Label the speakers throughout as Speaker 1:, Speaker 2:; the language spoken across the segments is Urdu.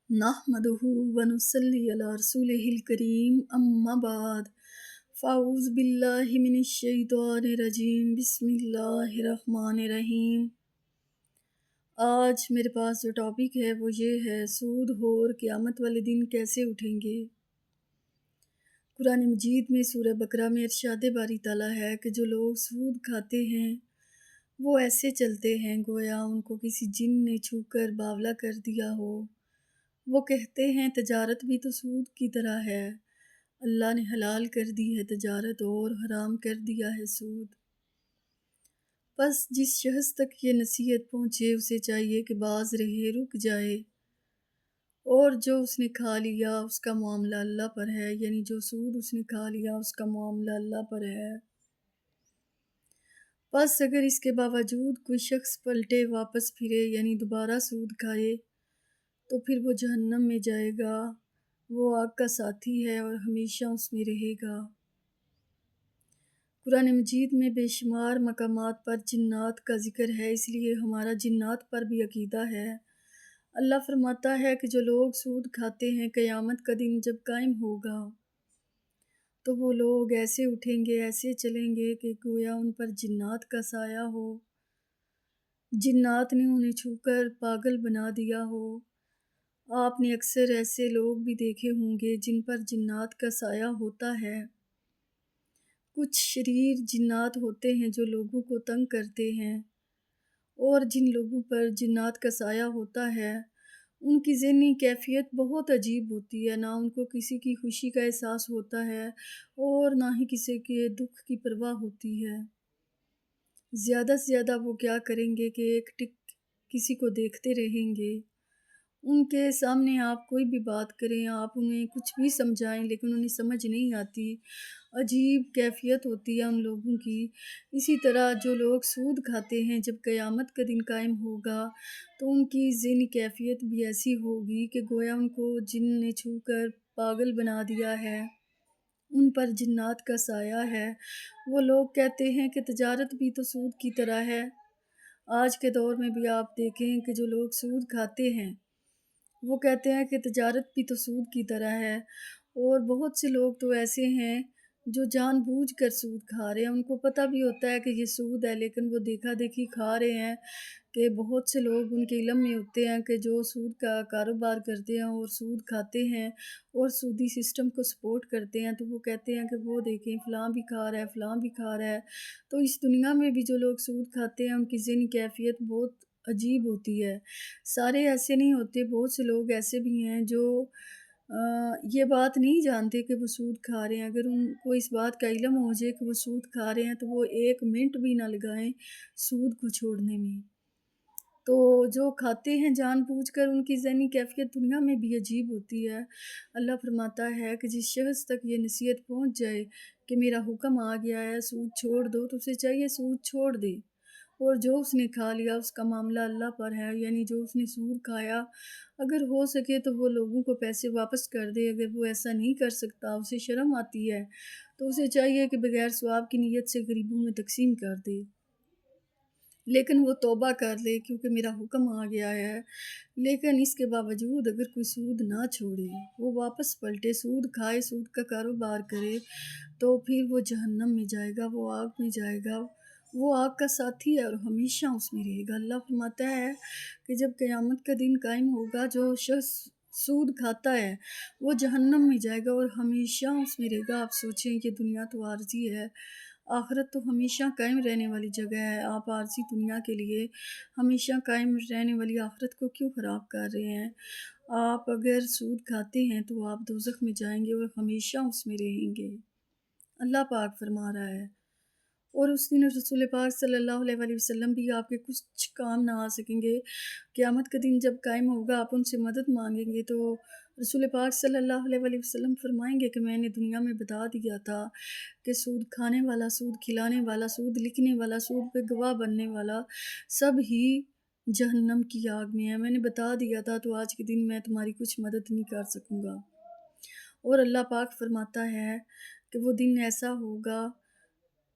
Speaker 1: نحمده ونصلي على رسوله الكريم اما بعد فاعوذ باللہ من الشیطان الرجیم بسم اللہ الرحمن الرحیم۔ آج میرے پاس جو ٹاپک ہے وہ یہ ہے سود اور قیامت والے دن کیسے اٹھیں گے۔ قرآن مجید میں سورہ بقرہ میں ارشاد باری تعالیٰ ہے کہ جو لوگ سود کھاتے ہیں وہ ایسے چلتے ہیں گویا ان کو کسی جن نے چھو کر باولا کر دیا ہو۔ وہ کہتے ہیں تجارت بھی تو سود کی طرح ہے، اللہ نے حلال کر دی ہے تجارت اور حرام کر دیا ہے سود۔ بس جس شخص تک یہ نصیحت پہنچے اسے چاہیے کہ باز رہے، رک جائے، اور جو اس نے کھا لیا اس کا معاملہ اللہ پر ہے، یعنی جو سود اس نے کھا لیا اس کا معاملہ اللہ پر ہے۔ بس اگر اس کے باوجود کوئی شخص پلٹے واپس پھرے یعنی دوبارہ سود کھائے تو پھر وہ جہنم میں جائے گا، وہ آگ کا ساتھی ہے اور ہمیشہ اس میں رہے گا۔ قرآن مجید میں بے شمار مقامات پر جنات کا ذکر ہے، اس لیے ہمارا جنات پر بھی عقیدہ ہے۔ اللہ فرماتا ہے کہ جو لوگ سود کھاتے ہیں قیامت کا دن جب قائم ہوگا تو وہ لوگ ایسے اٹھیں گے، ایسے چلیں گے کہ گویا ان پر جنات کا سایہ ہو، جنات نے انہیں چھو کر پاگل بنا دیا ہو۔ آپ نے اکثر ایسے لوگ بھی دیکھے ہوں گے جن پر جنات کا سایہ ہوتا ہے۔ کچھ شریر جنات ہوتے ہیں جو لوگوں کو تنگ کرتے ہیں، اور جن لوگوں پر جنات کا سایہ ہوتا ہے ان کی ذہنی کیفیت بہت عجیب ہوتی ہے، نہ ان کو کسی کی خوشی کا احساس ہوتا ہے اور نہ ہی کسی کے دکھ کی پرواہ ہوتی ہے۔ زیادہ سے زیادہ وہ کیا کریں گے کہ ایک ٹک کسی کو دیکھتے رہیں گے۔ ان کے سامنے آپ کوئی بھی بات کریں، آپ انہیں کچھ بھی سمجھائیں لیکن انہیں سمجھ نہیں آتی، عجیب کیفیت ہوتی ہے ان لوگوں کی۔ اسی طرح جو لوگ سود کھاتے ہیں جب قیامت کا دن قائم ہوگا تو ان کی ذہنی کیفیت بھی ایسی ہوگی کہ گویا ان کو جن نے چھو کر پاگل بنا دیا ہے، ان پر جنات کا سایہ ہے۔ وہ لوگ کہتے ہیں کہ تجارت بھی تو سود کی طرح ہے۔ آج کے دور میں بھی آپ دیکھیں کہ جو لوگ سود کھاتے ہیں وہ کہتے ہیں کہ تجارت بھی تو سود کی طرح ہے، اور بہت سے لوگ تو ایسے ہیں جو جان بوجھ کر سود کھا رہے ہیں، ان کو پتہ بھی ہوتا ہے کہ یہ سود ہے لیکن وہ دیکھا دیکھی کھا رہے ہیں۔ کہ بہت سے لوگ ان کے علم میں ہوتے ہیں کہ جو سود کا کاروبار کرتے ہیں اور سود کھاتے ہیں اور سودی سسٹم کو سپورٹ کرتے ہیں، تو وہ کہتے ہیں کہ وہ دیکھیں فلاں بھی کھا رہا ہے، فلاں بھی کھا رہا ہے۔ تو اس دنیا میں بھی جو لوگ سود کھاتے ہیں ان کی ذہنی کیفیت بہت عجیب ہوتی ہے۔ سارے ایسے نہیں ہوتے، بہت سے لوگ ایسے بھی ہیں جو یہ بات نہیں جانتے کہ وہ سود کھا رہے ہیں۔ اگر ان کو اس بات کا علم ہو جائے کہ وہ سود کھا رہے ہیں تو وہ ایک منٹ بھی نہ لگائیں سود کو چھوڑنے میں۔ تو جو کھاتے ہیں جان بوجھ کر ان کی ذہنی کیفیت دنیا میں بھی عجیب ہوتی ہے۔ اللہ فرماتا ہے کہ جس شخص تک یہ نصیحت پہنچ جائے کہ میرا حکم آ گیا ہے سود چھوڑ دو، تو اسے چاہیے سود چھوڑ دے، اور جو اس نے کھا لیا اس کا معاملہ اللہ پر ہے، یعنی جو اس نے سود کھایا اگر ہو سکے تو وہ لوگوں کو پیسے واپس کر دے۔ اگر وہ ایسا نہیں کر سکتا، اسے شرم آتی ہے، تو اسے چاہیے کہ بغیر ثواب کی نیت سے غریبوں میں تقسیم کر دے، لیکن وہ توبہ کر لے کیونکہ میرا حکم آ گیا ہے۔ لیکن اس کے باوجود اگر کوئی سود نہ چھوڑے، وہ واپس پلٹے، سود کھائے، سود کا کاروبار کرے، تو پھر وہ جہنم میں جائے گا، وہ آگ میں جائے گا، وہ آگ کا ساتھی ہے اور ہمیشہ اس میں رہے گا۔ اللہ فرماتا ہے کہ جب قیامت کا دن قائم ہوگا جو شخص سود کھاتا ہے وہ جہنم میں جائے گا اور ہمیشہ اس میں رہے گا۔ آپ سوچیں کہ دنیا تو عارضی ہے، آخرت تو ہمیشہ قائم رہنے والی جگہ ہے۔ آپ عارضی دنیا کے لیے ہمیشہ قائم رہنے والی آخرت کو کیوں خراب کر رہے ہیں؟ آپ اگر سود کھاتے ہیں تو آپ دوزخ میں جائیں گے اور ہمیشہ اس میں رہیں گے۔ اللہ پاک فرما رہا ہے، اور اس دن رسول پاک صلی اللہ علیہ وسلم بھی آپ کے کچھ کام نہ آ سکیں گے۔ قیامت کا دن جب قائم ہوگا آپ ان سے مدد مانگیں گے تو رسول پاک صلی اللہ علیہ وسلم فرمائیں گے کہ میں نے دنیا میں بتا دیا تھا کہ سود کھانے والا، سود کھلانے والا، سود لکھنے والا، سود پہ گواہ بننے والا سب ہی جہنم کی آگ میں ہے۔ میں نے بتا دیا تھا، تو آج کے دن میں تمہاری کچھ مدد نہیں کر سکوں گا۔ اور اللہ پاک فرماتا ہے کہ وہ دن ایسا ہوگا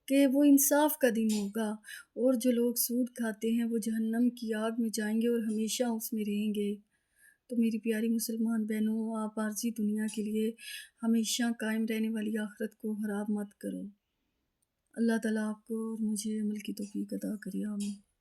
Speaker 1: کہ وہ انصاف کا دن ہوگا، اور جو لوگ سود کھاتے ہیں وہ جہنم کی آگ میں جائیں گے اور ہمیشہ اس میں رہیں گے۔ تو میری پیاری مسلمان بہنوں، آپ عارضی دنیا کے لیے ہمیشہ قائم رہنے والی آخرت کو خراب مت کرو۔ اللہ تعالیٰ آپ کو اور مجھے عمل کی توفیق عطا کرے، آمین۔